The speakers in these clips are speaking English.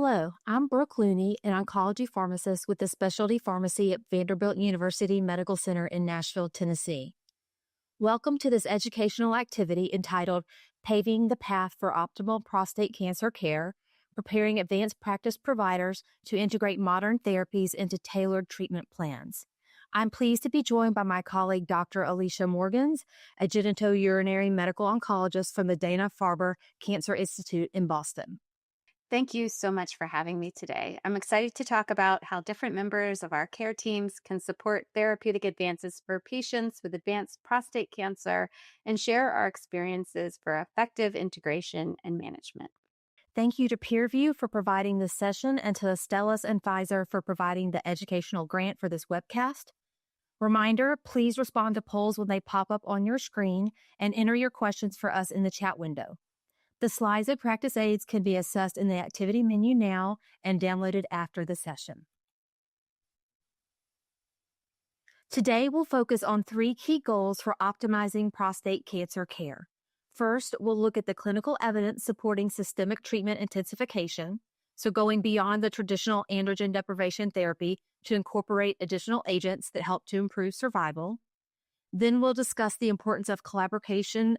Hello, I'm Brooke Looney, an oncology pharmacist with the specialty pharmacy at Vanderbilt University Medical Center in Nashville, Tennessee. Welcome to this educational activity entitled Paving the Path for Optimal Prostate Cancer Care, preparing advanced practice providers to integrate modern therapies into tailored treatment plans. I'm pleased to be joined by my colleague, Dr. Looney Morgans, a genitourinary medical oncologist from the Dana-Farber Cancer Institute in Boston. Thank you so much for having me today. I'm excited to talk about how different members of our care teams can support therapeutic advances for patients with advanced prostate cancer and share our experiences for effective integration and management. Thank you to PeerView for providing this session and to Astellas and Pfizer for providing the educational grant for this webcast. Reminder, please respond to polls when they pop up on your screen and enter your questions for us in the chat window. The slides and practice aids can be accessed in the activity menu now and downloaded after the session. Today, we'll focus on 3 key goals for optimizing prostate cancer care. First, we'll look at the clinical evidence supporting systemic treatment intensification, so going beyond the traditional androgen deprivation therapy to incorporate additional agents that help to improve survival. Then we'll discuss the importance of collaboration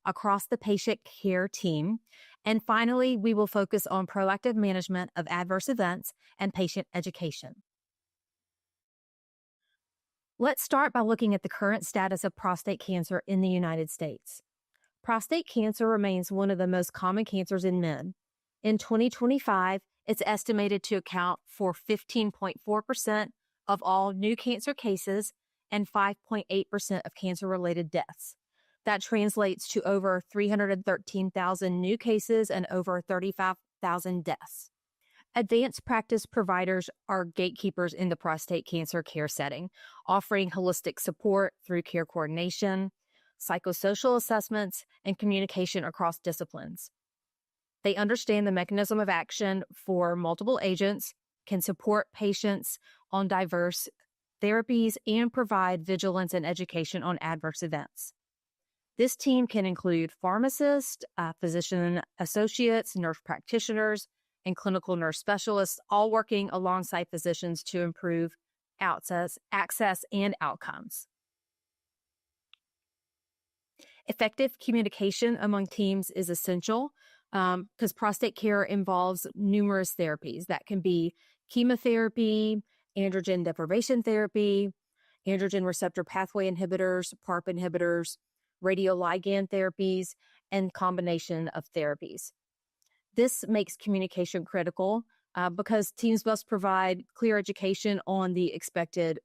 across the patient care team. And finally, we will focus on proactive management of adverse events and patient education. Let's start by looking at the current status of prostate cancer in the United States. Prostate cancer remains one of the most common cancers in men. In 2025, it's estimated to account for 15.4% of all new cancer cases and 5.8% of cancer-related deaths. That translates to over 313,000 new cases and over 35,000 deaths. Advanced practice providers are gatekeepers in the prostate cancer care setting, offering holistic support through care coordination, psychosocial assessments, and communication across disciplines. They understand the mechanism of action for multiple agents, can support patients on diverse therapies, and provide vigilance and education on adverse events. This team can include pharmacists, physician associates, nurse practitioners, and clinical nurse specialists, all working alongside physicians to improve access and outcomes. Effective communication among teams is essential because prostate care involves numerous therapies. That can be chemotherapy, androgen deprivation therapy, androgen receptor pathway inhibitors, PARP inhibitors, radioligand therapies, and combination of therapies. This makes communication critical because teams must provide clear education on the expected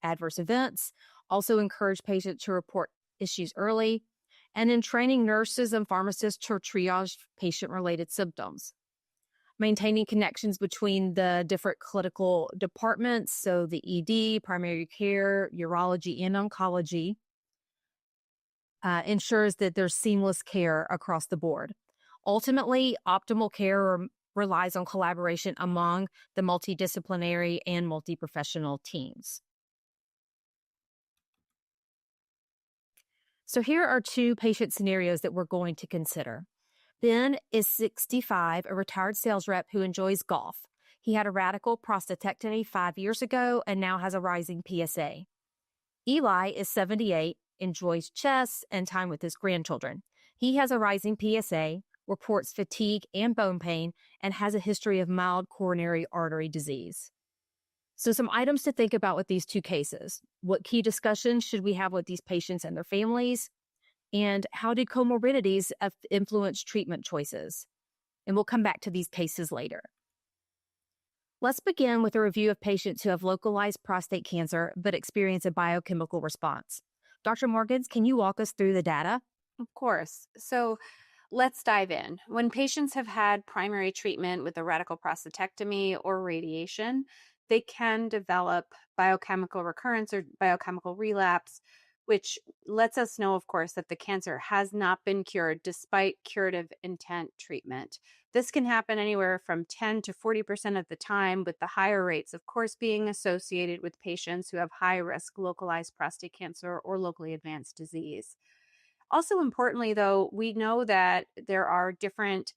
adverse events, also encourage patients to report issues early, and in training nurses and pharmacists to triage patient-related symptoms. Maintaining connections between the different clinical departments, so the ED, primary care, urology, and oncology, ensures that there's seamless care across the board. Ultimately, optimal care relies on collaboration among the multidisciplinary and multi-professional teams. So here are 2 patient scenarios that we're going to consider. Ben is 65, a retired sales rep who enjoys golf. He had a radical prostatectomy 5 years ago and now has a rising PSA. Eli is 78, enjoys chess and time with his grandchildren. He has a rising PSA, reports fatigue and bone pain, and has a history of mild coronary artery disease. So some items to think about with these 2 cases. What key discussions should we have with these patients and their families? And how did comorbidities influence treatment choices? And we'll come back to these cases later. Let's begin with a review of patients who have localized prostate cancer but experience a biochemical response. Dr. Morgans, can you walk us through the data? Of course. So let's dive in. When patients have had primary treatment with a radical prostatectomy or radiation, they can develop biochemical recurrence or biochemical relapse, which lets us know, of course, that the cancer has not been cured despite curative intent treatment. This can happen anywhere from 10 to 40% of the time, with the higher rates, of course, being associated with patients who have high risk localized prostate cancer or locally advanced disease. Also importantly, though, we know that there are different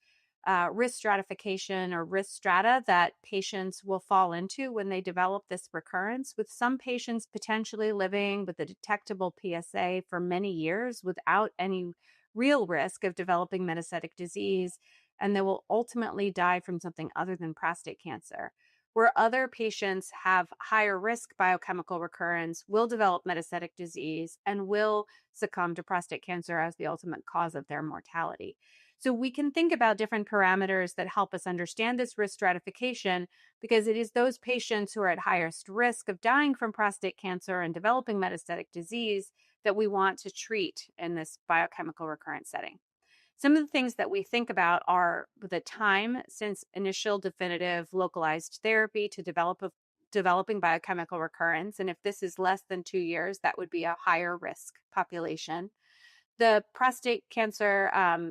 risk stratification or risk strata that patients will fall into when they develop this recurrence, with some patients potentially living with a detectable PSA for many years without any real risk of developing metastatic disease, and they will ultimately die from something other than prostate cancer. Where other patients have higher risk biochemical recurrence, will develop metastatic disease, and will succumb to prostate cancer as the ultimate cause of their mortality. So we can think about different parameters that help us understand this risk stratification, because it is those patients who are at highest risk of dying from prostate cancer and developing metastatic disease that we want to treat in this biochemical recurrence setting. Some of the things that we think about are the time since initial definitive localized therapy to developing biochemical recurrence. And if this is less than 2 years, that would be a higher risk population. The prostate cancer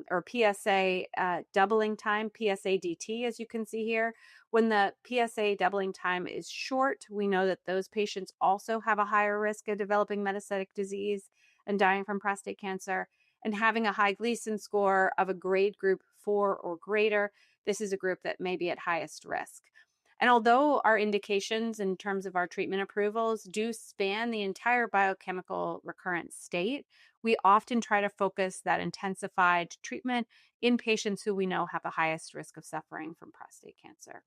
or PSA doubling time, PSA DT, as you can see here. When the PSA doubling time is short, we know that those patients also have a higher risk of developing metastatic disease and dying from prostate cancer. And having a high Gleason score of a grade group 4 or greater, this is a group that may be at highest risk. And although our indications in terms of our treatment approvals do span the entire biochemical recurrence state, we often try to focus that intensified treatment in patients who we know have the highest risk of suffering from prostate cancer.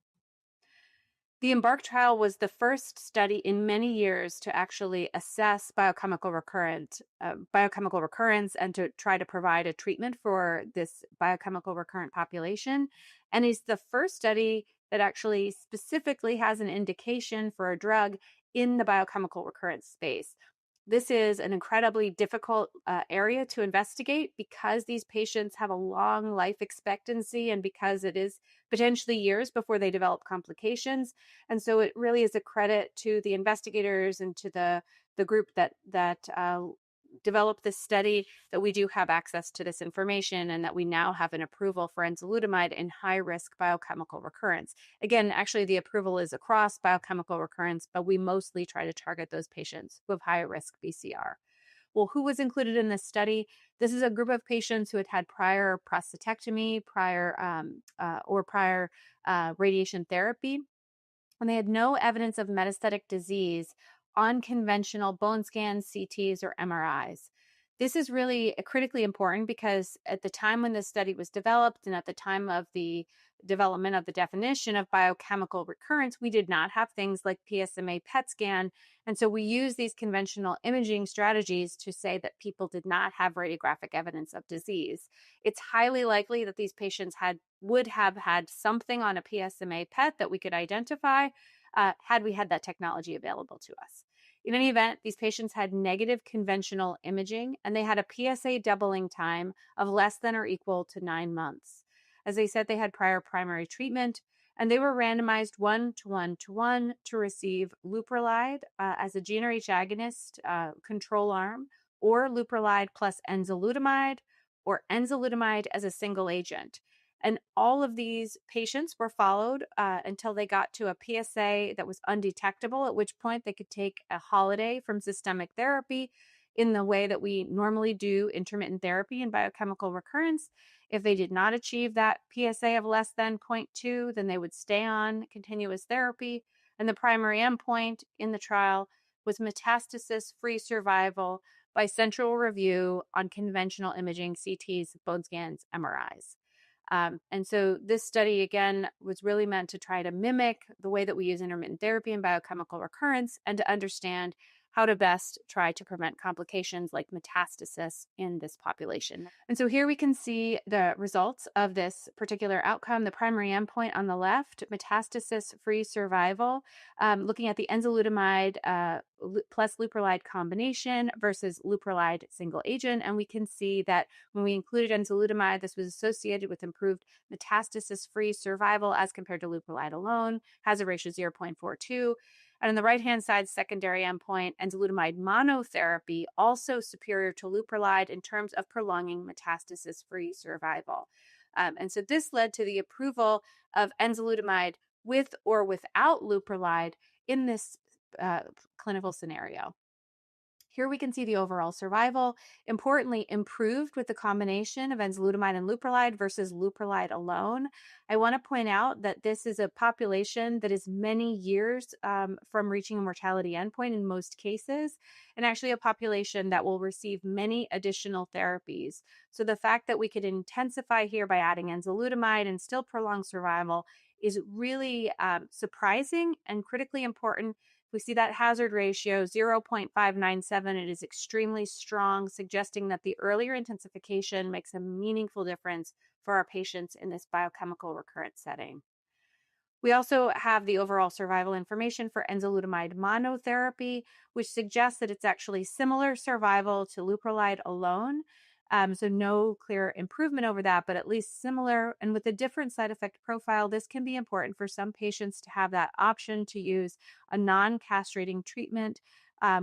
The EMBARK trial was the first study in many years to actually assess biochemical recurrence and to try to provide a treatment for this biochemical recurrent population. And is the first study that actually specifically has an indication for a drug in the biochemical recurrence space. This is an incredibly difficult area to investigate because these patients have a long life expectancy and because it is potentially years before they develop complications. And so it really is a credit to the investigators and to the group that developed this study that we do have access to this information and that we now have an approval for enzalutamide in high risk biochemical recurrence. Again, actually the approval is across biochemical recurrence, but we mostly try to target those patients who have higher risk BCR. Well, who was included in this study? This is a group of patients who had had prior prostatectomy, prior radiation therapy, and they had no evidence of metastatic disease on conventional bone scans, CTs, or MRIs. This is really critically important because at the time when this study was developed and at the time of the development of the definition of biochemical recurrence, we did not have things like PSMA PET scan. And so we use these conventional imaging strategies to say that people did not have radiographic evidence of disease. It's highly likely that these patients would have had something on a PSMA PET that we could identify had we had that technology available to us. In any event, these patients had negative conventional imaging and they had a PSA doubling time of less than or equal to 9 months. As I said, they had prior primary treatment and they were randomized 1:1:1 to receive leuprolide as a GnRH agonist control arm, or leuprolide plus enzalutamide, or enzalutamide as a single agent. And all of these patients were followed until they got to a PSA that was undetectable, at which point they could take a holiday from systemic therapy in the way that we normally do intermittent therapy in biochemical recurrence. If they did not achieve that PSA of less than 0.2, then they would stay on continuous therapy. And the primary endpoint in the trial was metastasis-free survival by central review on conventional imaging, CTs, bone scans, MRIs. And so this study, again, was really meant to try to mimic the way that we use intermittent therapy in biochemical recurrence and to understand how to best try to prevent complications like metastasis in this population. And so here we can see the results of this particular outcome. The primary endpoint on the left, metastasis-free survival, looking at the enzalutamide plus leuprolide combination versus leuprolide single agent. And we can see that when we included enzalutamide, this was associated with improved metastasis-free survival as compared to leuprolide alone, hazard ratio 0.42. And on the right-hand side, secondary endpoint, enzalutamide monotherapy, also superior to leuprolide in terms of prolonging metastasis-free survival. And so this led to the approval of enzalutamide with or without leuprolide in this clinical scenario. Here we can see the overall survival, importantly, improved with the combination of enzalutamide and leuprolide versus leuprolide alone. I want to point out that this is a population that is many years from reaching a mortality endpoint in most cases, and actually a population that will receive many additional therapies. So the fact that we could intensify here by adding enzalutamide and still prolong survival is really surprising and critically important. We see that hazard ratio 0.597. It is extremely strong, suggesting that the earlier intensification makes a meaningful difference for our patients in this biochemical recurrence setting. We also have the overall survival information for enzalutamide monotherapy, which suggests that it's actually similar survival to leuprolide alone. So no clear improvement over that, but at least similar. And with a different side effect profile, this can be important for some patients to have that option to use a non-castrating treatment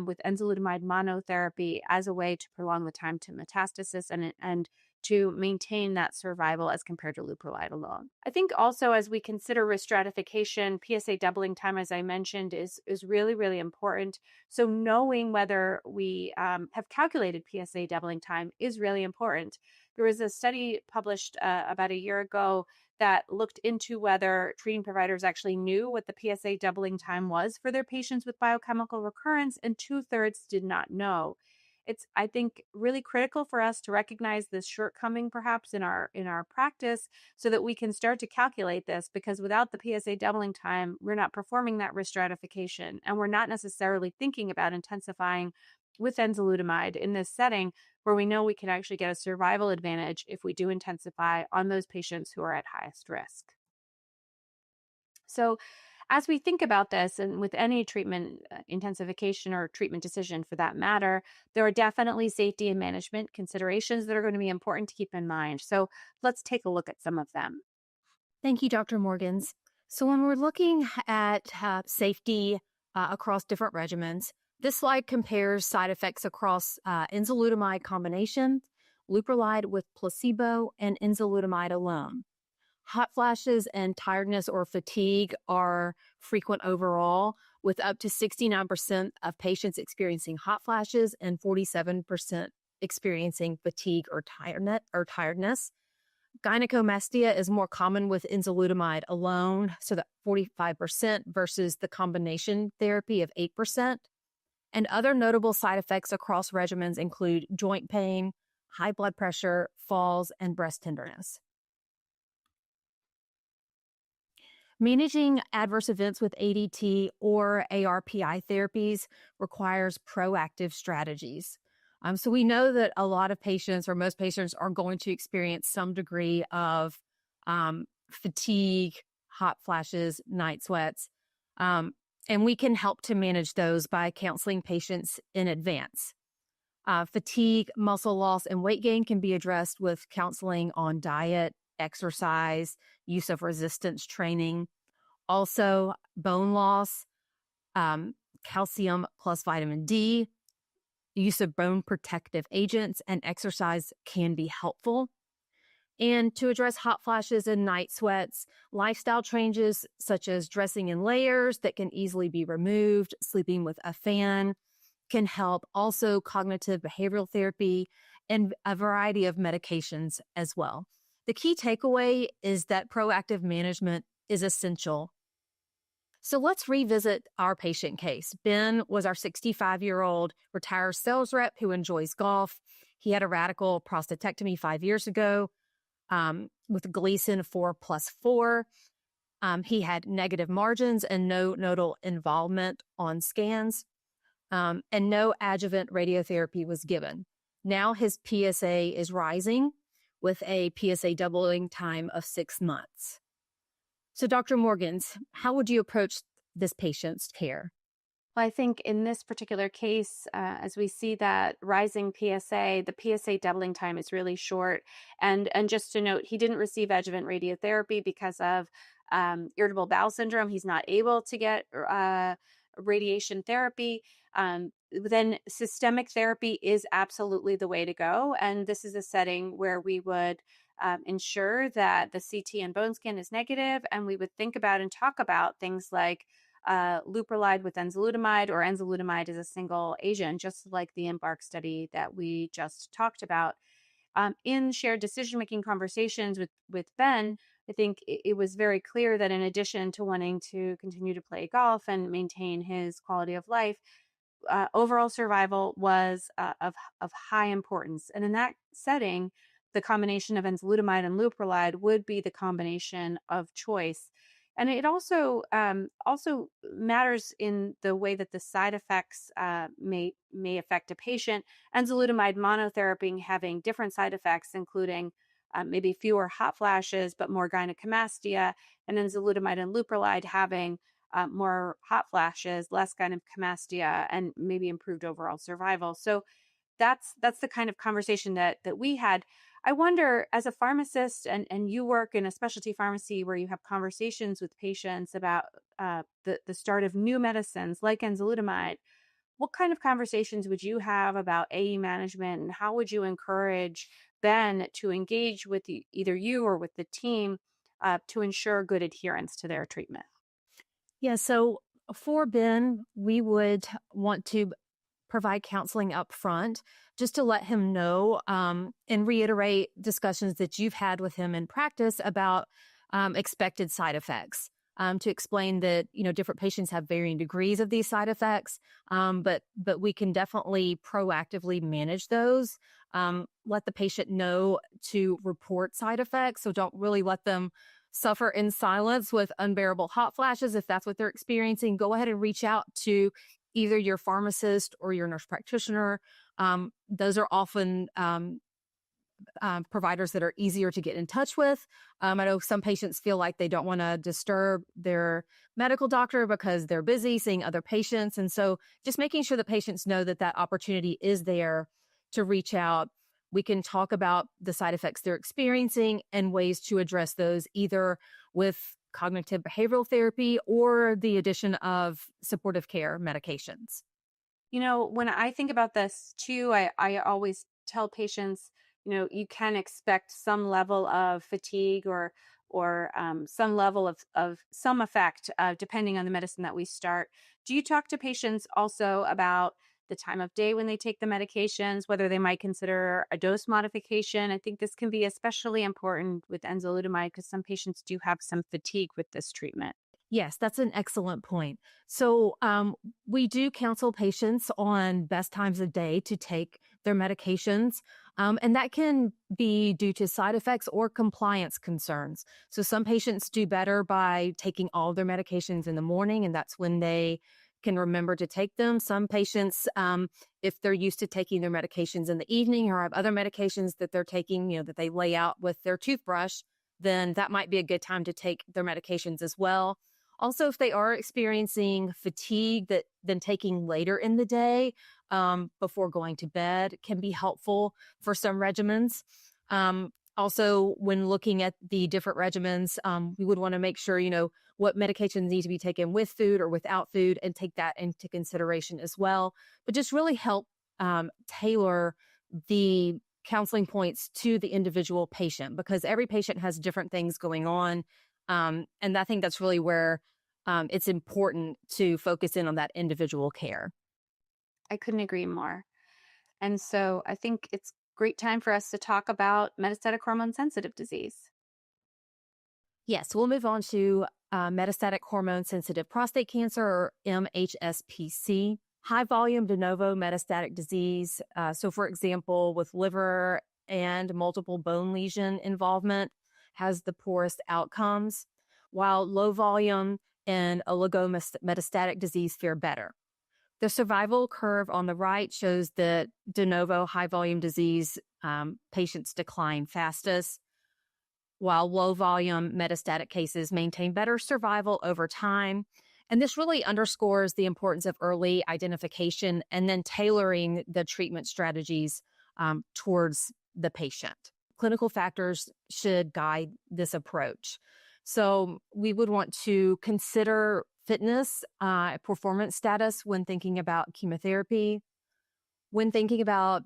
with enzalutamide monotherapy as a way to prolong the time to metastasis and to maintain that survival as compared to leuprolide alone. I think also as we consider risk stratification, PSA doubling time, as I mentioned, is really, really important. So knowing whether we have calculated PSA doubling time is really important. There was a study published about a year ago that looked into whether treating providers actually knew what the PSA doubling time was for their patients with biochemical recurrence, and 2/3 did not know. It's, I think, really critical for us to recognize this shortcoming perhaps in our practice so that we can start to calculate this, because without the PSA doubling time, we're not performing that risk stratification, and we're not necessarily thinking about intensifying with enzalutamide in this setting where we know we can actually get a survival advantage if we do intensify on those patients who are at highest risk. So as we think about this, and with any treatment intensification or treatment decision for that matter, there are definitely safety and management considerations that are going to be important to keep in mind. So let's take a look at some of them. Thank you, Dr. Morgans. So, when we're looking at safety across different regimens, this slide compares side effects across enzalutamide combination, leuprolide with placebo, and enzalutamide alone. Hot flashes and tiredness or fatigue are frequent overall, with up to 69% of patients experiencing hot flashes and 47% experiencing fatigue or tiredness. Gynecomastia is more common with enzalutamide alone, so that 45% versus the combination therapy of 8%. And other notable side effects across regimens include joint pain, high blood pressure, falls, and breast tenderness. Managing adverse events with ADT or ARPI therapies requires proactive strategies. So we know that a lot of patients, or most patients, are going to experience some degree of fatigue, hot flashes, night sweats. And we can help to manage those by counseling patients in advance. Fatigue, muscle loss, and weight gain can be addressed with counseling on diet, exercise, use of resistance training. Also, bone loss, calcium plus vitamin D, use of bone protective agents, and exercise can be helpful. And to address hot flashes and night sweats, lifestyle changes such as dressing in layers that can easily be removed, sleeping with a fan can help. Also, cognitive behavioral therapy and a variety of medications as well. The key takeaway is that proactive management is essential. So let's revisit our patient case. Ben was our 65-year-old retired sales rep who enjoys golf. He had a radical prostatectomy 5 years ago with Gleason 4+4. He had negative margins and no nodal involvement on scans, and no adjuvant radiotherapy was given. Now his PSA is rising with a PSA doubling time of 6 months. So, Dr. Morgans, how would you approach this patient's care? Well, I think in this particular case, as we see that rising PSA, the PSA doubling time is really short. And just to note, he didn't receive adjuvant radiotherapy because of irritable bowel syndrome. He's not able to get radiation therapy. Then systemic therapy is absolutely the way to go. And this is a setting where we would ensure that the CT and bone scan is negative, and we would think about and talk about things like leuprolide with enzalutamide or enzalutamide as a single agent, just like the Embark study that we just talked about. In shared decision-making conversations with Ben, I think it was very clear that in addition to wanting to continue to play golf and maintain his quality of life, overall survival was of high importance. And in that setting, the combination of enzalutamide and leuprolide would be the combination of choice. And it also matters in the way that the side effects may affect a patient. Enzalutamide monotherapy having different side effects, including maybe fewer hot flashes but more gynecomastia, and enzalutamide and leuprolide having more hot flashes, less gynecomastia, and maybe improved overall survival. So that's the kind of conversation that we had. I wonder, as a pharmacist, and you work in a specialty pharmacy where you have conversations with patients about the start of new medicines like enzalutamide, what kind of conversations would you have about AE management, and how would you encourage Ben to engage with either you or with the team to ensure good adherence to their treatment? Yeah, so for Ben, we would want to provide counseling up front just to let him know and reiterate discussions that you've had with him in practice about expected side effects. To explain that different patients have varying degrees of these side effects, but we can definitely proactively manage those. Let the patient know to report side effects, so don't really let them suffer in silence with unbearable hot flashes. If that's what they're experiencing, go ahead and reach out to either your pharmacist or your nurse practitioner. Those are often providers that are easier to get in touch with. I know some patients feel like they don't want to disturb their medical doctor because they're busy seeing other patients. And so just making sure that patients know that that opportunity is there to reach out. We can talk about the side effects they're experiencing and ways to address those, either with cognitive behavioral therapy or the addition of supportive care medications. When I think about this too, I always tell patients, you can expect some level of fatigue or some level of some effect, depending on the medicine that we start. Do you talk to patients also about the time of day when they take the medications, whether they might consider a dose modification? I think this can be especially important with enzalutamide because some patients do have some fatigue with this treatment. Yes, that's an excellent point. So, we do counsel patients on best times of day to take their medications, and that can be due to side effects or compliance concerns. So, some patients do better by taking all their medications in the morning, and that's when they can remember to take them. Some patients, if they're used to taking their medications in the evening or have other medications that they're taking, that they lay out with their toothbrush, then that might be a good time to take their medications as well. Also, if they are experiencing fatigue, that then taking later in the day before going to bed can be helpful for some regimens. Also, when looking at the different regimens, we would want to make sure, what medications need to be taken with food or without food, and take that into consideration as well. But just really help tailor the counseling points to the individual patient, because every patient has different things going on. And I think that's really where it's important to focus in on that individual care. I couldn't agree more. And so I think it's great time for us to talk about metastatic hormone sensitive disease. Yes, we'll move on to metastatic hormone sensitive prostate cancer, or MHSPC, high volume de novo metastatic disease. So, for example, with liver and multiple bone lesion involvement, has the poorest outcomes, while low volume and oligometastatic disease fare better. The survival curve on the right shows that de novo high volume disease patients decline fastest, while low volume metastatic cases maintain better survival over time. And this really underscores the importance of early identification and then tailoring the treatment strategies towards the patient. Clinical factors should guide this approach. So we would want to consider fitness, performance status when thinking about chemotherapy, when thinking about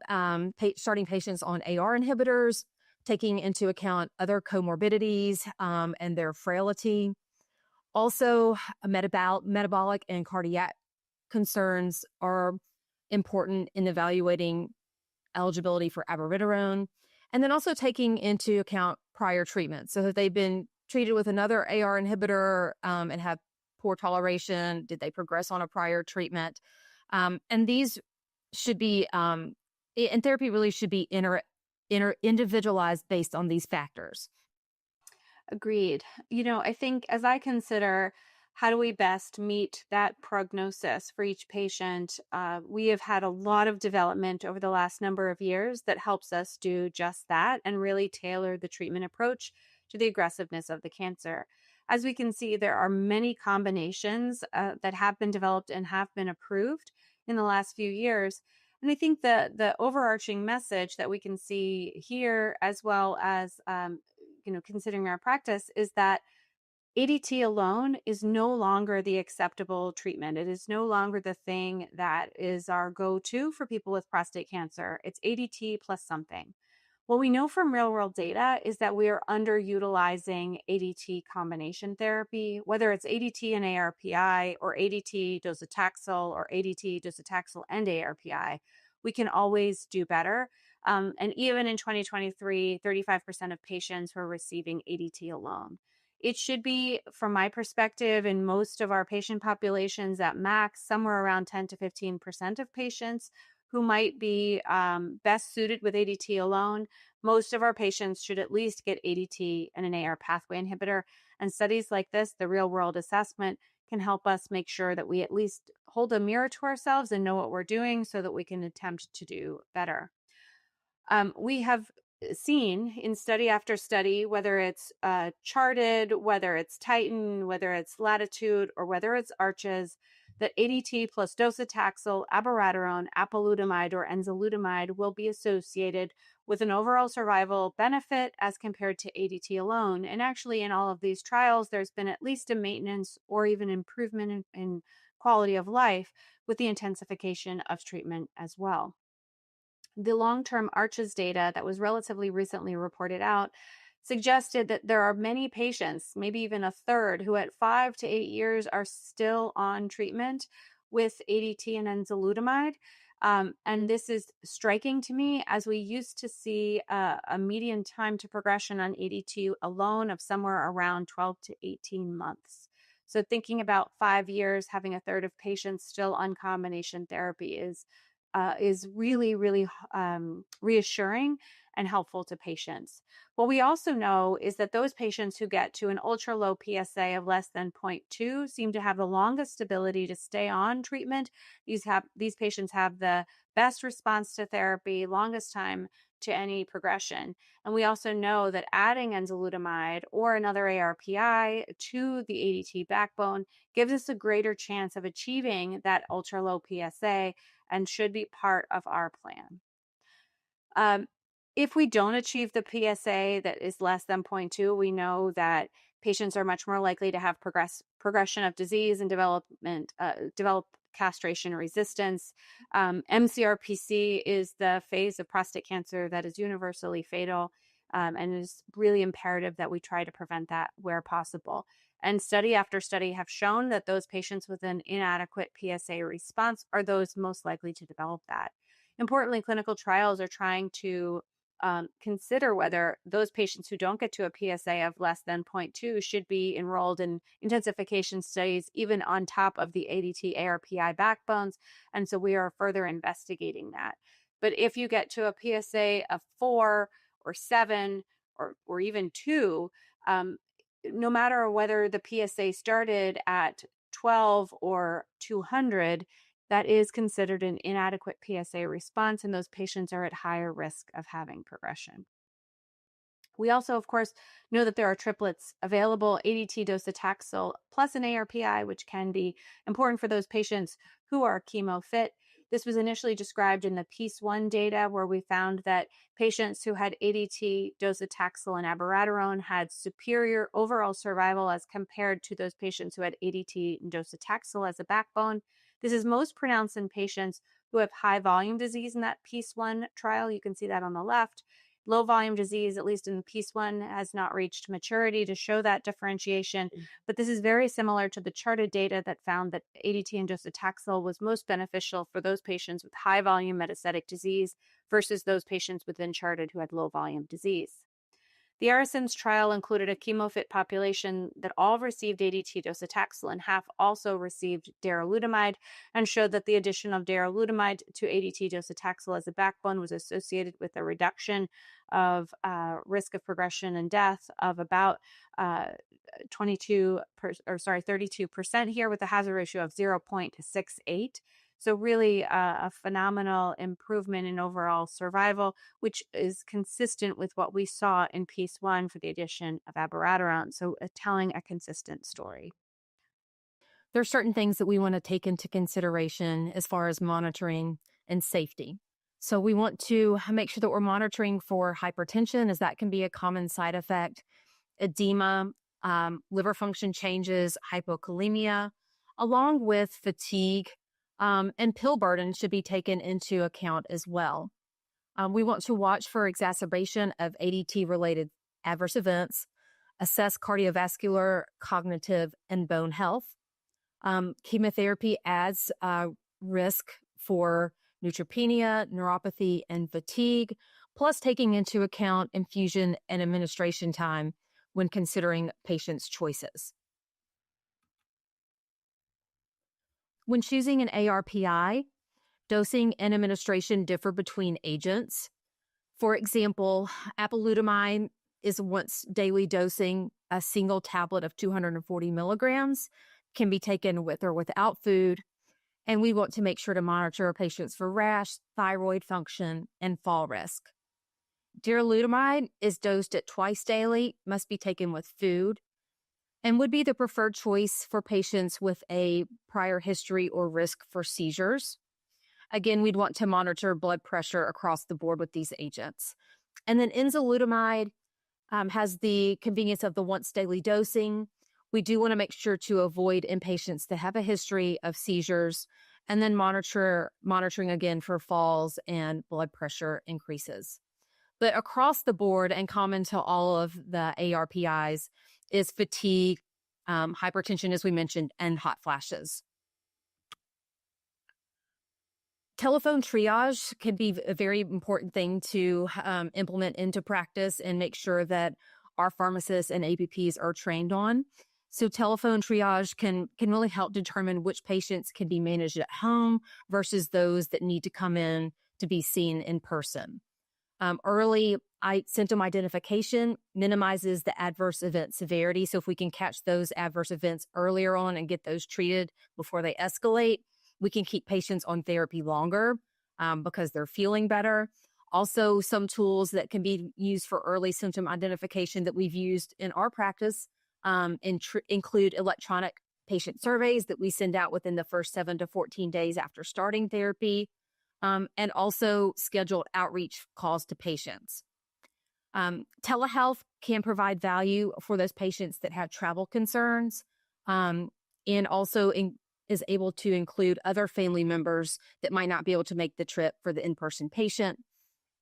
starting patients on AR inhibitors, taking into account other comorbidities and their frailty. Also, metabolic and cardiac concerns are important in evaluating eligibility for abiraterone, and then also taking into account prior treatment. So, if they've been treated with another AR inhibitor and have poor toleration, did they progress on a prior treatment? And these should be, and therapy really should be individualized based on these factors. Agreed. I think as I consider how do we best meet that prognosis for each patient, we have had a lot of development over the last number of years that helps us do just that and really tailor the treatment approach to the aggressiveness of the cancer. As we can see, there are many combinations that have been developed and have been approved in the last few years. And I think the overarching message that we can see here, as well as considering our practice, is that ADT alone is no longer the acceptable treatment. It is no longer the thing that is our go-to for people with prostate cancer. It's ADT plus something. What we know from real world data is that we are underutilizing ADT combination therapy, whether it's ADT and ARPI or ADT docetaxel or ADT docetaxel and ARPI. We can always do better. And even in 2023, 35% of patients were receiving ADT alone. It should be, from my perspective, in most of our patient populations at max, somewhere around 10 to 15% of patients who might be best suited with ADT alone. Most of our patients should at least get ADT and an AR pathway inhibitor. And studies like this, the real world assessment, can help us make sure that we at least hold a mirror to ourselves and know what we're doing so that we can attempt to do better. We have seen in study after study, whether it's charted, whether it's Titan, whether it's latitude, or whether it's arches, that ADT plus docetaxel, abiraterone, apalutamide, or enzalutamide will be associated with an overall survival benefit as compared to ADT alone. And actually, in all of these trials, there's been at least a maintenance or even improvement in quality of life with the intensification of treatment as well. The long-term ARCHES data that was relatively recently reported out suggested that there are many patients, maybe even a third, who at 5 to 8 years are still on treatment with ADT and enzalutamide. And this is striking to me, as we used to see a median time to progression on ADT alone of somewhere around 12 to 18 months. So thinking about 5 years, having a third of patients still on combination therapy is really, really reassuring and helpful to patients. What we also know is that those patients who get to an ultra low PSA of less than 0.2 seem to have the longest ability to stay on treatment. These patients have the best response to therapy, longest time to any progression. And we also know that adding enzalutamide or another ARPI to the ADT backbone gives us a greater chance of achieving that ultra low PSA and should be part of our plan. If we don't achieve the PSA that is less than 0.2, we know that patients are much more likely to have progression of disease and develop castration resistance. MCRPC is the phase of prostate cancer that is universally fatal, and it is really imperative that we try to prevent that where possible. And study after study have shown that those patients with an inadequate PSA response are those most likely to develop that. Importantly, clinical trials are trying to consider whether those patients who don't get to a PSA of less than 0.2 should be enrolled in intensification studies, even on top of the ADT ARPI backbones. And so we are further investigating that. But if you get to a PSA of 4 or 7 or even 2, no matter whether the PSA started at 12 or 200, that is considered an inadequate PSA response, and those patients are at higher risk of having progression. We also, of course, know that there are triplets available, ADT docetaxel plus an ARPI, which can be important for those patients who are chemo fit. This was initially described in the Piece 1 data, where we found that patients who had ADT, docetaxel, and abiraterone had superior overall survival as compared to those patients who had ADT and docetaxel as a backbone. This is most pronounced in patients who have high volume disease in that Piece 1 trial. You can see that on the left. Low volume disease, at least in piece one, has not reached maturity to show that differentiation. But this is very similar to the charted data that found that ADT and docetaxel was most beneficial for those patients with high volume metastatic disease versus those patients within charted who had low volume disease. The ARISENS trial included a chemofit population that all received ADT docetaxel and half also received darolutamide, and showed that the addition of darolutamide to ADT docetaxel as a backbone was associated with a reduction of risk of progression and death of about 32% here, with a hazard ratio of 0.68. So really a phenomenal improvement in overall survival, which is consistent with what we saw in piece one for the addition of abiraterone. So telling a consistent story. There are certain things that we want to take into consideration as far as monitoring and safety. So we want to make sure that we're monitoring for hypertension, as that can be a common side effect, edema, liver function changes, hypokalemia, along with fatigue, and pill burden should be taken into account as well. We want to watch for exacerbation of ADT-related adverse events, assess cardiovascular, cognitive, and bone health. Chemotherapy adds risk for neutropenia, neuropathy, and fatigue, plus taking into account infusion and administration time when considering patients' choices. When choosing an ARPI, dosing and administration differ between agents. For example, apalutamide is once daily dosing. A single tablet of 240 milligrams can be taken with or without food. And we want to make sure to monitor patients for rash, thyroid function, and fall risk. Darolutamide is dosed at twice daily, must be taken with food, and would be the preferred choice for patients with a prior history or risk for seizures. Again, we'd want to monitor blood pressure across the board with these agents. And then enzalutamide has the convenience of the once daily dosing. We do want to make sure to avoid in patients that have a history of seizures, and then monitoring again for falls and blood pressure increases. But across the board and common to all of the ARPIs is fatigue, hypertension, as we mentioned, and hot flashes. Telephone triage can be a very important thing to implement into practice and make sure that our pharmacists and APPs are trained on. So telephone triage can really help determine which patients can be managed at home versus those that need to come in to be seen in person. Early symptom identification minimizes the adverse event severity. So if we can catch those adverse events earlier on and get those treated before they escalate, we can keep patients on therapy longer because they're feeling better. Also, some tools that can be used for early symptom identification that we've used in our practice include electronic patient surveys that we send out within the first 7 to 14 days after starting therapy, and also scheduled outreach calls to patients. Telehealth can provide value for those patients that have travel concerns, and also is able to include other family members that might not be able to make the trip for the in-person patient,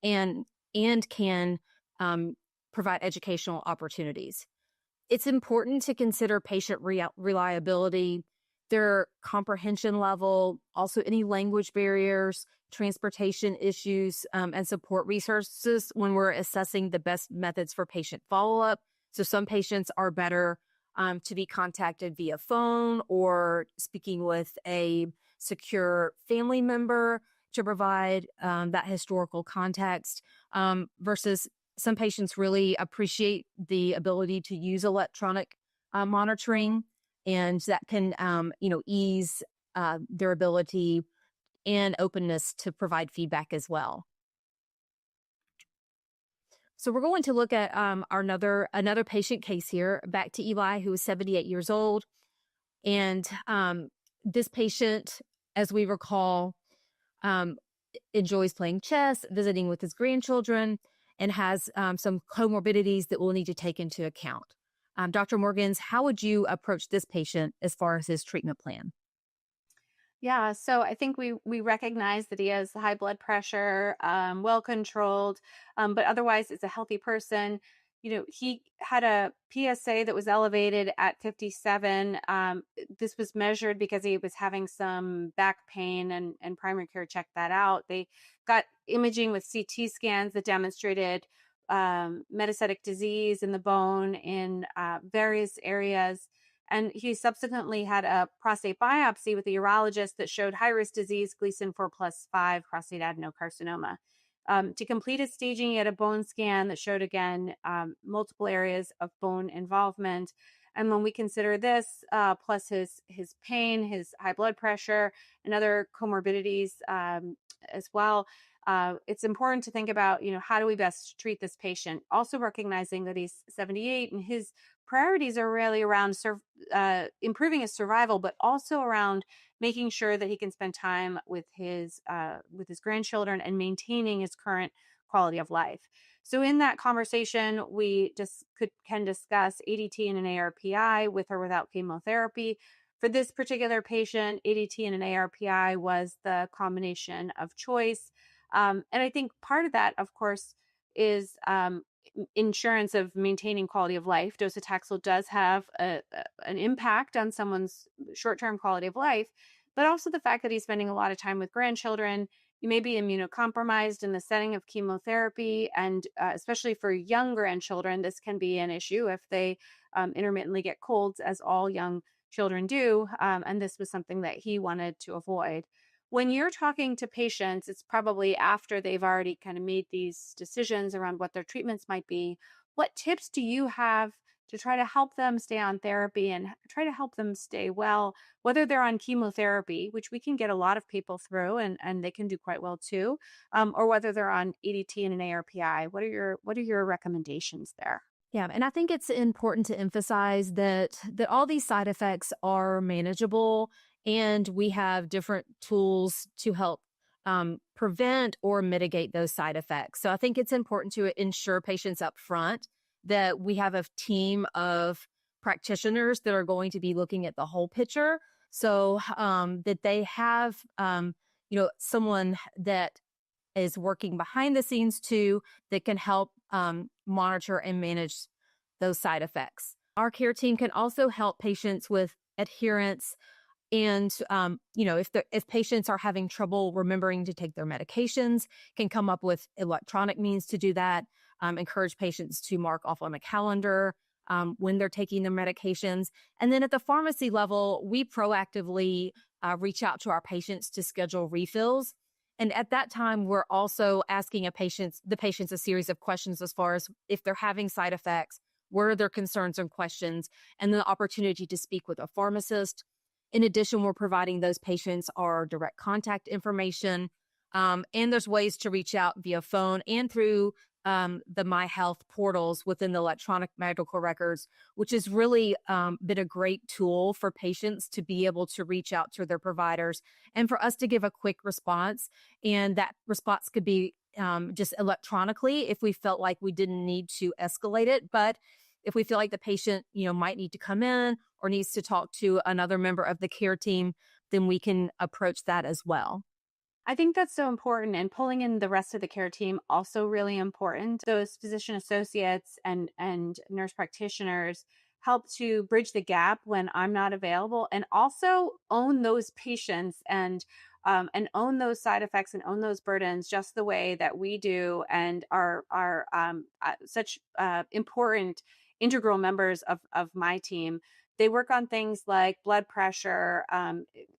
and can provide educational opportunities. It's important to consider patient reliability, their comprehension level, also any language barriers, transportation issues, and support resources when we're assessing the best methods for patient follow-up. So some patients are better to be contacted via phone or speaking with a secure family member to provide that historical context, versus some patients really appreciate the ability to use electronic monitoring, and that can ease their ability and openness to provide feedback as well. So we're going to look at another patient case here. Back to Eli, who is 78 years old. And this patient, as we recall, enjoys playing chess, visiting with his grandchildren, and has some comorbidities that we'll need to take into account. Dr. Morgans, how would you approach this patient as far as his treatment plan? Yeah, so I think we recognize that he has high blood pressure, well controlled, but otherwise is a healthy person. He had a PSA that was elevated at 57. This was measured because he was having some back pain, and primary care checked that out. They got imaging with CT scans that demonstrated metastatic disease in the bone in various areas, and he subsequently had a prostate biopsy with a urologist that showed high risk disease, Gleason 4 plus 5, prostate adenocarcinoma. To complete his staging, he had a bone scan that showed again multiple areas of bone involvement. And when we consider this, plus his pain, his high blood pressure, and other comorbidities as well, it's important to think about, how do we best treat this patient? Also recognizing that he's 78 and his priorities are really around improving his survival, but also around making sure that he can spend time with his grandchildren and maintaining his current quality of life. So in that conversation, we just can discuss ADT and an ARPI with or without chemotherapy. For this particular patient, ADT and an ARPI was the combination of choice. And I think part of that, of course, is insurance of maintaining quality of life. Docetaxel does have an impact on someone's short-term quality of life, but also the fact that he's spending a lot of time with grandchildren. You may be immunocompromised in the setting of chemotherapy, and especially for young grandchildren, this can be an issue if they intermittently get colds, as all young children do. And this was something that he wanted to avoid. When you're talking to patients, it's probably after they've already kind of made these decisions around what their treatments might be. What tips do you have to try to help them stay on therapy and try to help them stay well, whether they're on chemotherapy, which we can get a lot of people through, and they can do quite well too, or whether they're on ADT and an ARPI? What are your recommendations there? Yeah, and I think it's important to emphasize that all these side effects are manageable, and we have different tools to help prevent or mitigate those side effects. So I think it's important to ensure patients up front that we have a team of practitioners that are going to be looking at the whole picture, so that they have someone that is working behind the scenes too that can help monitor and manage those side effects. Our care team can also help patients with adherence and if patients are having trouble remembering to take their medications, can come up with electronic means to do that. Encourage patients to mark off on a calendar when they're taking their medications. And then at the pharmacy level, we proactively reach out to our patients to schedule refills. And at that time, we're also asking the patients a series of questions as far as if they're having side effects, what are their concerns and questions, and the opportunity to speak with a pharmacist. In addition, we're providing those patients our direct contact information. And there's ways to reach out via phone and through the My Health portals within the electronic medical records, which has really been a great tool for patients to be able to reach out to their providers and for us to give a quick response. And that response could be just electronically if we felt like we didn't need to escalate it. But if we feel like the patient, might need to come in or needs to talk to another member of the care team, then we can approach that as well. I think that's so important, and pulling in the rest of the care team also really important. Those physician associates and nurse practitioners help to bridge the gap when I'm not available, and also own those patients and own those side effects and own those burdens just the way that we do, and are such important integral members of my team. They work on things like blood pressure,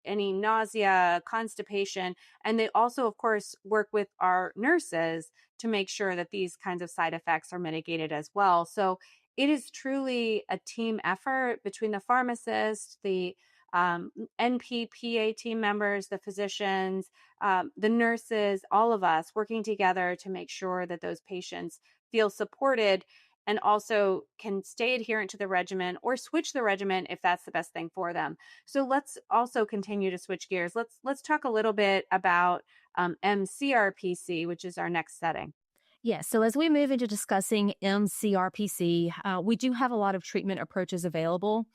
any nausea, constipation, and they also, of course, work with our nurses to make sure that these kinds of side effects are mitigated as well. So it is truly a team effort between the pharmacist, the NPPA team members, the physicians, the nurses, all of us working together to make sure that those patients feel supported and also can stay adherent to the regimen or switch the regimen if that's the best thing for them. So let's also continue to switch gears. Let's talk a little bit about MCRPC, which is our next setting. Yes. So as we move into discussing MCRPC, we do have a lot of treatment approaches available.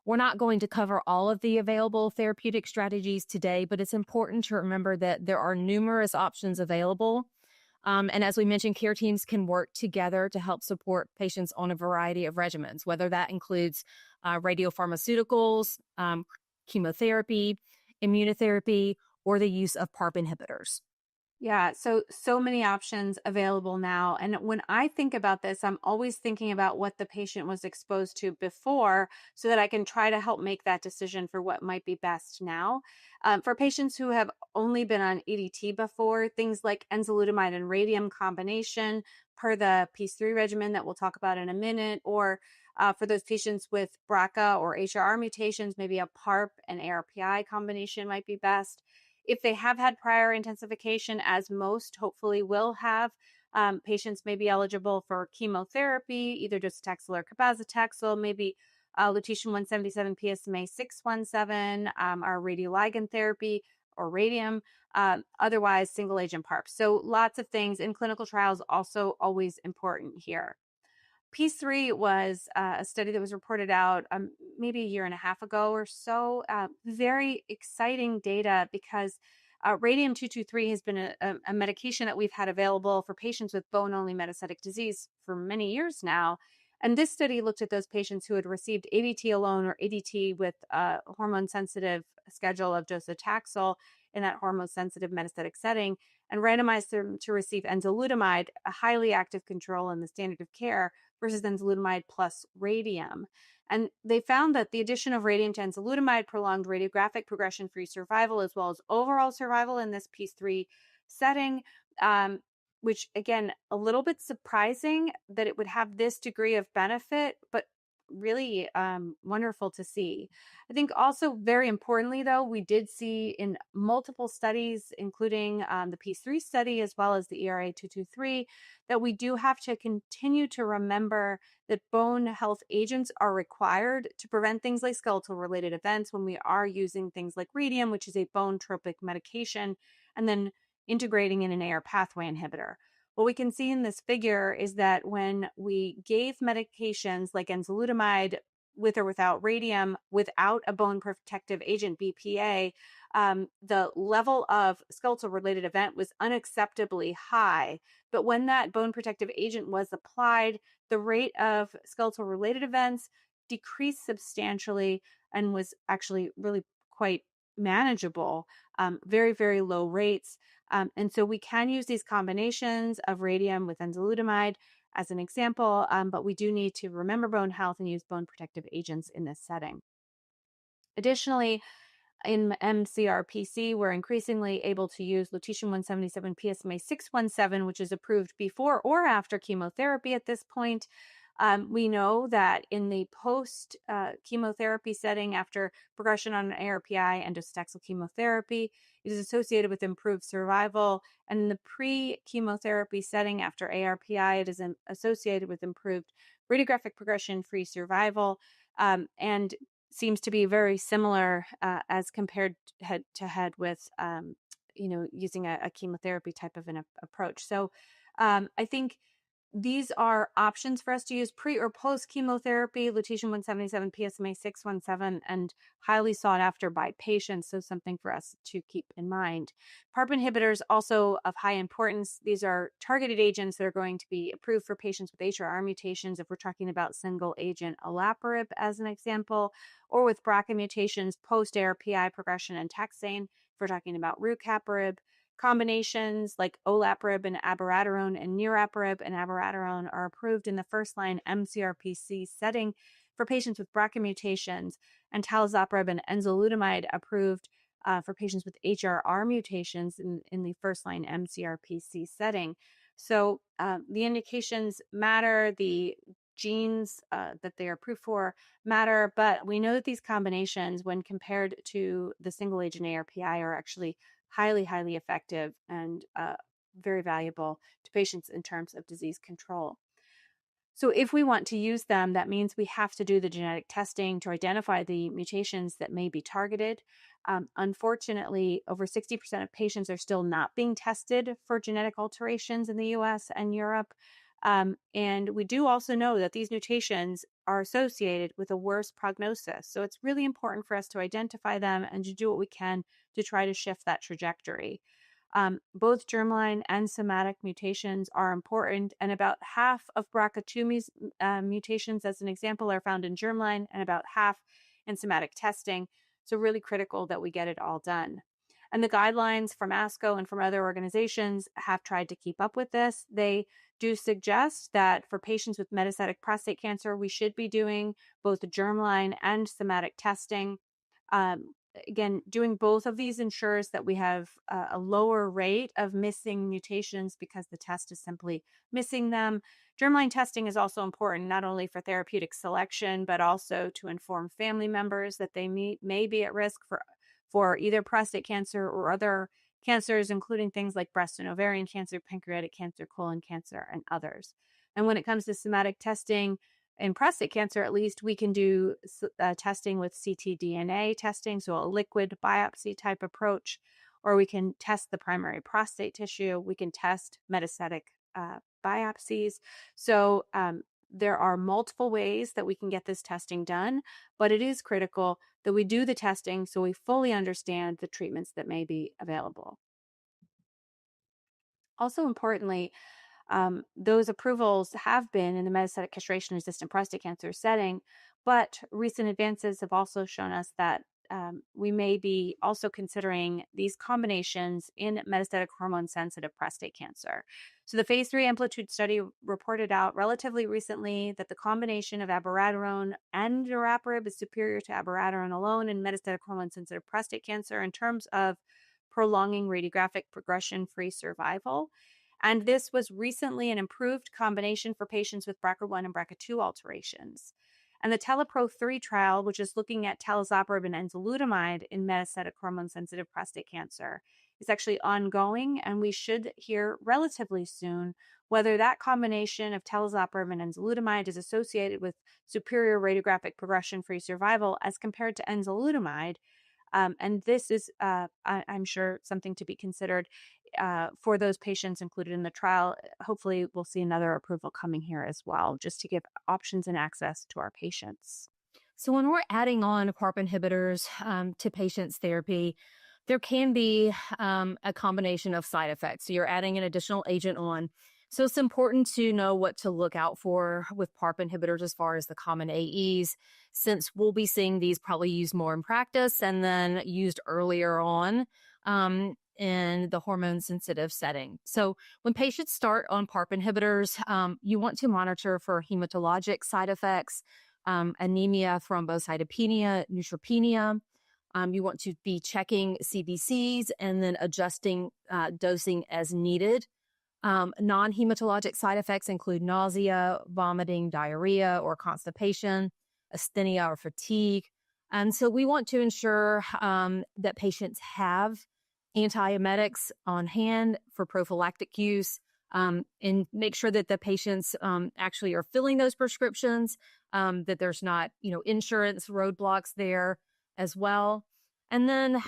We're not going to cover all of the available therapeutic strategies today, but it's important to remember that there are numerous options available. And as we mentioned, care teams can work together to help support patients on a variety of regimens, whether that includes radiopharmaceuticals, chemotherapy, immunotherapy, or the use of PARP inhibitors. Yeah, so many options available now. And when I think about this, I'm always thinking about what the patient was exposed to before so that I can try to help make that decision for what might be best now. For patients who have only been on EDT before, things like enzalutamide and radium combination per the P3 regimen that we'll talk about in a minute, or for those patients with BRCA or HRR mutations, maybe a PARP and ARPI combination might be best. If they have had prior intensification, as most hopefully will have, patients may be eligible for chemotherapy, either docetaxel or cabazitaxel, maybe lutetium-177 PSMA-617, our radioligand therapy or radium, otherwise single agent PARP. So lots of things in clinical trials, also always important here. P3 was a study that was reported out maybe a year and a half ago or so. Very exciting data because radium 223 has been a medication that we've had available for patients with bone only metastatic disease for many years now. And this study looked at those patients who had received ADT alone or ADT with a hormone sensitive schedule of docetaxel in that hormone sensitive metastatic setting and randomized them to receive enzalutamide, a highly active control in the standard of care, versus enzalutamide plus radium. And they found that the addition of radium to enzalutamide prolonged radiographic progression-free survival as well as overall survival in this P3 setting, which again, a little bit surprising that it would have this degree of benefit, but really wonderful to see. I think also very importantly, though, we did see in multiple studies, including the P3 study as well as the ERA 223, that we do have to continue to remember that bone health agents are required to prevent things like skeletal related events when we are using things like radium, which is a bone tropic medication, and then integrating in an AR pathway inhibitor. What we can see in this figure is that when we gave medications like enzalutamide with or without radium, without a bone protective agent, BPA, the level of skeletal related event was unacceptably high. But when that bone protective agent was applied, the rate of skeletal related events decreased substantially and was actually really quite manageable, very, very low rates. And so we can use these combinations of radium with enzalutamide as an example, but we do need to remember bone health and use bone protective agents in this setting. Additionally, in MCRPC, we're increasingly able to use lutetium-177 PSMA-617, which is approved before or after chemotherapy at this point. We know that in the post chemotherapy setting after progression on an ARPI and docetaxel chemotherapy, it is associated with improved survival. And in the pre-chemotherapy setting after ARPI, it is associated with improved radiographic progression-free survival and seems to be very similar as compared head to head with, using a chemotherapy type of an approach. So I think these are options for us to use pre or post chemotherapy, lutetium-177 PSMA-617, and highly sought after by patients. So something for us to keep in mind. PARP inhibitors also of high importance. These are targeted agents that are going to be approved for patients with HRR mutations. If we're talking about single agent olaparib as an example, or with BRCA mutations post ARPI progression and taxane. If we're talking about rucaparib. Combinations like olaparib and abiraterone and niraparib and abiraterone are approved in the first-line MCRPC setting for patients with BRCA mutations, and talazoparib and enzalutamide approved for patients with HRR mutations in the first-line MCRPC setting. So the indications matter, the genes that they are approved for matter, but we know that these combinations, when compared to the single agent ARPI, are actually highly, highly effective and very valuable to patients in terms of disease control. So if we want to use them, that means we have to do the genetic testing to identify the mutations that may be targeted. Unfortunately, over 60% of patients are still not being tested for genetic alterations in the US and Europe. And we do also know that these mutations are associated with a worse prognosis. So it's really important for us to identify them and to do what we can to try to shift that trajectory. Both germline and somatic mutations are important, and about half of BRCA2 mutations, as an example, are found in germline and about half in somatic testing. So, really critical that we get it all done. And the guidelines from ASCO and from other organizations have tried to keep up with this. They do suggest that for patients with metastatic prostate cancer, we should be doing both germline and somatic testing. Um, Again, doing both of these ensures that we have a lower rate of missing mutations because the test is simply missing them. Germline testing is also important not only for therapeutic selection, but also to inform family members that they may be at risk for either prostate cancer or other cancers, including things like breast and ovarian cancer, pancreatic cancer, colon cancer, and others. And when it comes to somatic testing, in prostate cancer, at least, we can do testing with ctDNA testing, so a liquid biopsy type approach, or we can test the primary prostate tissue. We can test metastatic biopsies. So there are multiple ways that we can get this testing done, but it is critical that we do the testing so we fully understand the treatments that may be available. Also, importantly, those approvals have been in the metastatic castration-resistant prostate cancer setting, but recent advances have also shown us that we may be also considering these combinations in metastatic hormone-sensitive prostate cancer. So the phase 3 Amplitude study reported out relatively recently that the combination of abiraterone and niraparib is superior to abiraterone alone in metastatic hormone-sensitive prostate cancer in terms of prolonging radiographic progression-free survival. And this was recently an improved combination for patients with BRCA1 and BRCA2 alterations. And the TelePro-3 trial, which is looking at talazoparib and enzalutamide in metastatic hormone-sensitive prostate cancer, is actually ongoing, and we should hear relatively soon whether that combination of talazoparib and enzalutamide is associated with superior radiographic progression-free survival as compared to enzalutamide. And this is, I'm sure, something to be considered for those patients included in the trial. Hopefully, we'll see another approval coming here as well, just to give options and access to our patients. So, when we're adding on PARP inhibitors to patients' therapy, there can be a combination of side effects. So, you're adding an additional agent on. So, it's important to know what to look out for with PARP inhibitors as far as the common AEs, since we'll be seeing these probably used more in practice and then used earlier on in the hormone sensitive setting. So, when patients start on PARP inhibitors, you want to monitor for hematologic side effects, anemia, thrombocytopenia, neutropenia. You want to be checking CBCs and then adjusting dosing as needed. Non-hematologic side effects include nausea, vomiting, diarrhea, or constipation, asthenia, or fatigue. And so we want to ensure that patients have antiemetics on hand for prophylactic use, and make sure that the patients actually are filling those prescriptions, that there's not, insurance roadblocks there as well. And then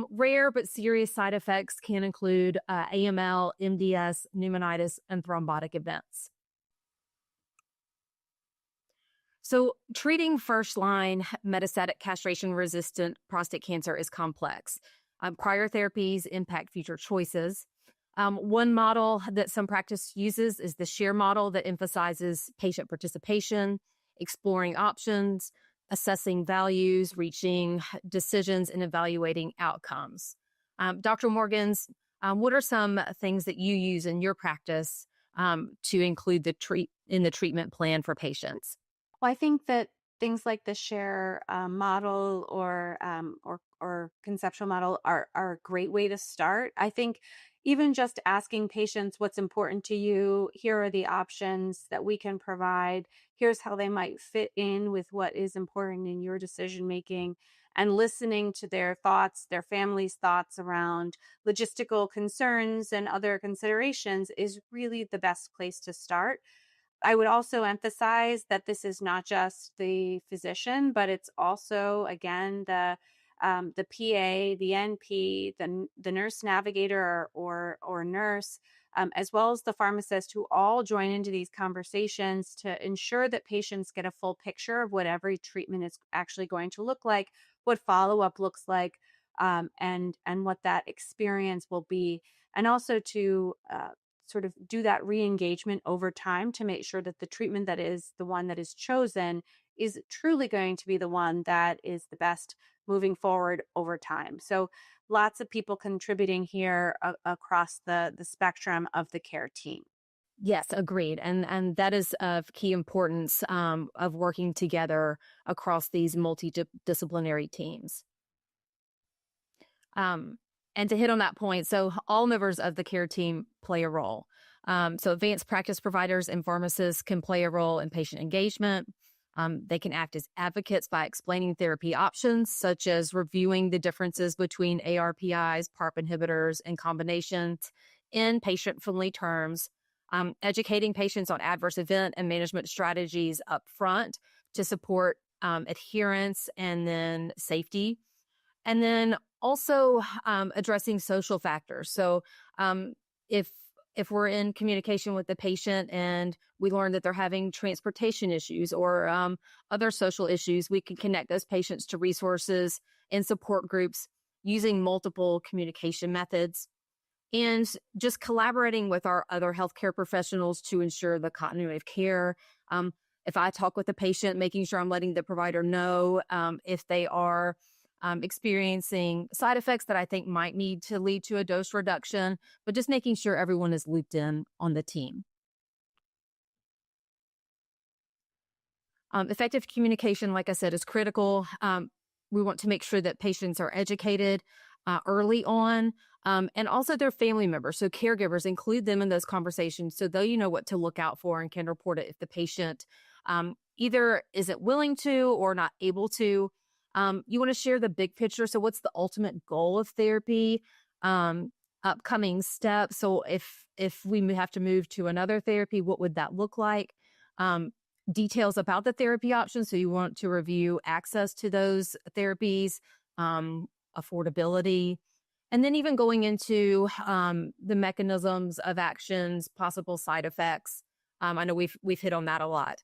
rare but serious side effects can include AML, MDS, pneumonitis, and thrombotic events. So, treating first line metastatic castration resistant prostate cancer is complex. Prior therapies impact future choices. One model that some practice uses is the SHARE model that emphasizes patient participation, exploring options, assessing values, reaching decisions, and evaluating outcomes. Dr. Morgans, what are some things that you use in your practice to include in the treatment plan for patients? Well, I think that things like the share model or conceptual model are a great way to start. I think even just asking patients what's important to you, here are the options that we can provide. Here's how they might fit in with what is important in your decision making, and listening to their thoughts, their family's thoughts around logistical concerns and other considerations is really the best place to start. I would also emphasize that this is not just the physician, but it's also, again, the PA, the NP, the nurse navigator or nurse, as well as the pharmacist, who all join into these conversations to ensure that patients get a full picture of what every treatment is actually going to look like, what follow-up looks like, and what that experience will be, and also to sort of do that re-engagement over time to make sure that the treatment that is the one that is chosen is truly going to be the one that is the best moving forward over time. So lots of people contributing here across the spectrum of the care team. Yes, agreed. And that is of key importance of working together across these multidisciplinary teams. And to hit on that point, so all members of the care team play a role. So advanced practice providers and pharmacists can play a role in patient engagement. They can act as advocates by explaining therapy options, such as reviewing the differences between ARPIs, PARP inhibitors, and combinations in patient-friendly terms, educating patients on adverse event and management strategies up front to support adherence and then safety. And then also addressing social factors. So if we're in communication with the patient and we learn that they're having transportation issues or other social issues, we can connect those patients to resources and support groups using multiple communication methods, and just collaborating with our other healthcare professionals to ensure the continuity of care. If I talk with the patient, making sure I'm letting the provider know if they are experiencing side effects that I think might need to lead to a dose reduction, but just making sure everyone is looped in on the team. Effective communication, like I said, is critical. We want to make sure that patients are educated early on, and also their family members. So caregivers, include them in those conversations so they know what to look out for and can report it if the patient either isn't willing to or not able to. You want to share the big picture. So what's the ultimate goal of therapy? Upcoming steps. So if we have to move to another therapy, what would that look like? Details about the therapy options. So you want to review access to those therapies, affordability, and then even going into the mechanisms of actions, possible side effects. I know we've hit on that a lot.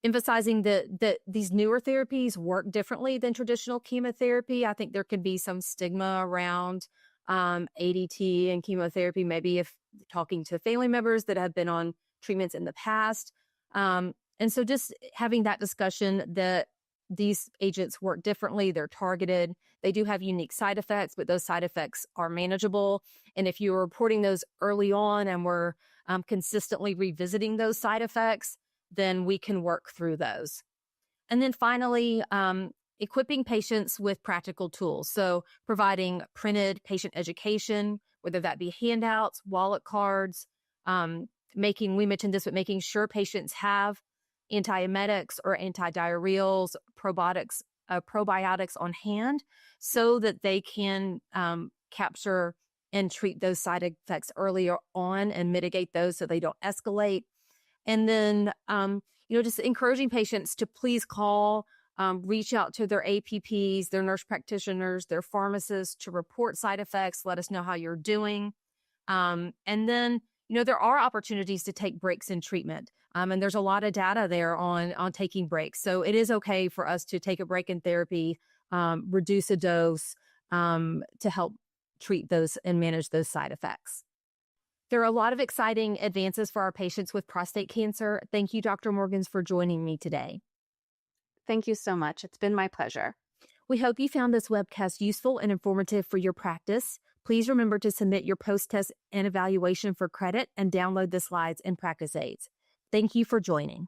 Emphasizing that these newer therapies work differently than traditional chemotherapy. I think there could be some stigma around ADT and chemotherapy, maybe if talking to family members that have been on treatments in the past. And so just having that discussion that these agents work differently, they're targeted, they do have unique side effects, but those side effects are manageable. And if you're reporting those early on and we're consistently revisiting those side effects, then we can work through those. And then finally, equipping patients with practical tools. So providing printed patient education, whether that be handouts, wallet cards, we mentioned this, but making sure patients have antiemetics or antidiarrheals, probiotics on hand so that they can capture and treat those side effects earlier on and mitigate those so they don't escalate. And then, just encouraging patients to please call, reach out to their APPs, their nurse practitioners, their pharmacists to report side effects, let us know how you're doing. And then, there are opportunities to take breaks in treatment. And there's a lot of data there on taking breaks. So it is okay for us to take a break in therapy, reduce a dose to help treat those and manage those side effects. There are a lot of exciting advances for our patients with prostate cancer. Thank you, Dr. Morgans, for joining me today. Thank you so much. It's been my pleasure. We hope you found this webcast useful and informative for your practice. Please remember to submit your post-test and evaluation for credit and download the slides and practice aids. Thank you for joining.